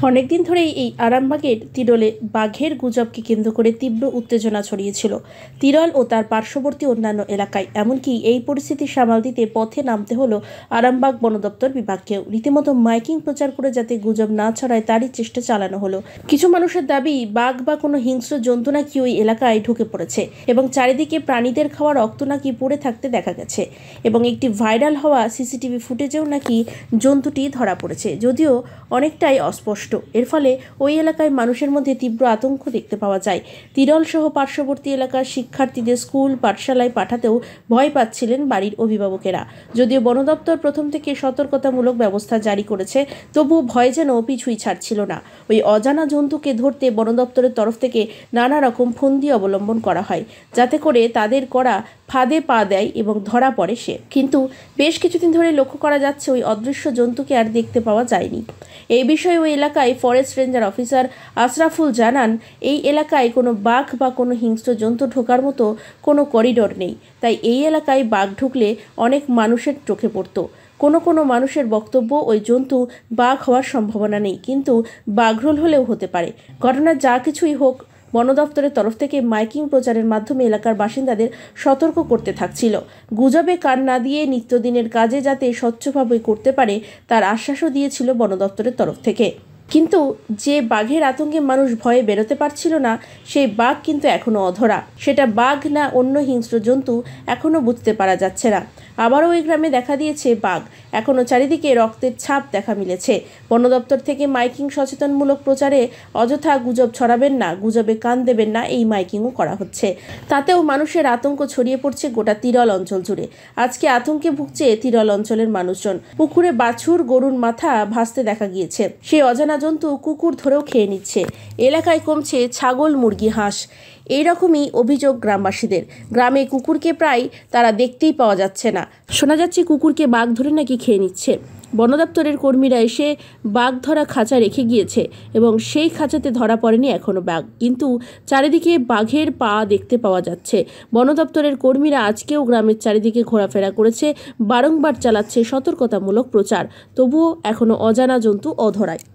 অনেকদিন ধরেই এই আরামবাগের তিরলে বাঘের গুজবকে কেন্দ্র করে তীব্র উত্তেজনা ছড়িয়েছিল তিরল ও তার পার্শ্ববর্তী অন্যান্য এলাকায়। এমনকি এই পরিস্থিতি সামাল দিতে পথে নামতে হলো আরামবাগ বন দপ্তর বিভাগকেও। রীতিমতো মাইকিং প্রচার করে যাতে গুজব না ছড়ায় তারই চেষ্টা চালানো হলো। কিছু মানুষের দাবি বাঘ বা কোনো হিংস্র জন্তু নাকি ওই এলাকায় ঢুকে পড়েছে এবং চারিদিকে প্রাণীদের খাওয়া রক্ত নাকি পড়ে থাকতে দেখা গেছে এবং একটি ভাইরাল হওয়া সিসিটিভি ফুটেজেও নাকি জন্তুটি ধরা পড়েছে, যদিও অনেকটাই অস্পষ্ট। এর ফলে ওই এলাকায় মানুষের মধ্যে তীব্র আতঙ্ক দেখতে পাওয়া যায়। তিরল সহ পার্শ্ববর্তী এলাকার শিক্ষার্থীদের স্কুল পাঠশালায় পাঠাতেও ভয় পাচ্ছিলেন বাড়ির অভিভাবকেরা। যদিও বন দপ্তর প্রথম থেকে সতর্কতামূলক ব্যবস্থা জারি করেছে, তবুও ভয় যেন পিছুই ছাড়ছিল না। ওই অজানা জন্তুকে ধরতে বন দপ্তরের তরফ থেকে নানা রকম ফন্দি অবলম্বন করা হয়, যাতে করে তাদের করা ফাঁদে পা দেয় এবং ধরা পড়ে সে। কিন্তু বেশ কিছুদিন ধরে লক্ষ্য করা যাচ্ছে ওই অদৃশ্য জন্তুকে আর দেখতে পাওয়া যায়নি। এই বিষয়ে ওই এলাকায় ফরেস্ট রেঞ্জার অফিসার আশরাফুল জানান, এই এলাকায় কোনো বাঘ বা কোনো হিংস্র জন্তু ঢোকার মতো কোনো করিডোর নেই, তাই এই এলাকায় বাঘ ঢুকলে অনেক মানুষের চোখে পড়তো। কোনো মানুষের বক্তব্য ওই জন্তু বাঘ হওয়ার সম্ভাবনা নেই, কিন্তু বাঘরোল হলেও হতে পারে। ঘটনা যা কিছুই হোক, বন দপ্তরের তরফ থেকে মাইকিং প্রচারের মাধ্যমে এলাকার বাসিন্দাদের সতর্ক করতে থাকছিল। গুজবে কান না দিয়ে নিত্যদিনের কাজে যাতে স্বচ্ছভাবে করতে পারে তার আশ্বাসও দিয়েছিল বন দপ্তরের তরফ থেকে। কিন্তু যে বাঘের আতঙ্কে মানুষ ভয়ে বেরোতে পারছিল না, সেই বাঘ কিন্তু এখনও অধরা। সেটা বাঘ না অন্য হিংস্র জন্তু এখনও বুঝতে পারা যাচ্ছে না। আবারও ওই গ্রামে দেখা দিয়েছে বাঘ, এখনও চারিদিকে রক্তের ছাপ দেখা মিলেছে। বন দপ্তর থেকে মাইকিং সচেতনমূলক প্রচারে অযথা গুজব ছড়াবেন না, গুজবে কান দেবেন না, এই মাইকিংও করা হচ্ছে। তাতেও মানুষের আতঙ্ক ছড়িয়ে পড়ছে গোটা তিরল অঞ্চল জুড়ে। আজকে আতঙ্কে ভুগছে তিরল অঞ্চলের মানুষজন। পুকুরে বাছুর গরুর মাথা ভাসতে দেখা গিয়েছে, সেই অজানা জন্তু কুকুর ধরেও খেয়ে নিচ্ছে। এলাকায় কমছে ছাগল, মুরগি, হাঁস। এইরকমই অভিযোগ গ্রামবাসীদের। গ্রামে কুকুরকে প্রায় তারা দেখতেই পাওয়া যাচ্ছে না। শোনা যাচ্ছে কুকুরকে বাঘ ধরে নাকি খেয়ে নিচ্ছে। বন দপ্তরের কর্মীরা এসে বাঘ ধরা খাঁচা রেখে গিয়েছে এবং সেই খাঁচাতে ধরা পড়েনি এখনও বাঘ, কিন্তু চারিদিকে বাঘের পা দেখতে পাওয়া যাচ্ছে। বন দপ্তরের কর্মীরা আজকেও গ্রামের চারিদিকে ঘোরাফেরা করেছে, বারংবার চালাচ্ছে সতর্কতামূলক প্রচার, তবুও এখনও অজানা জন্তু অধরায়।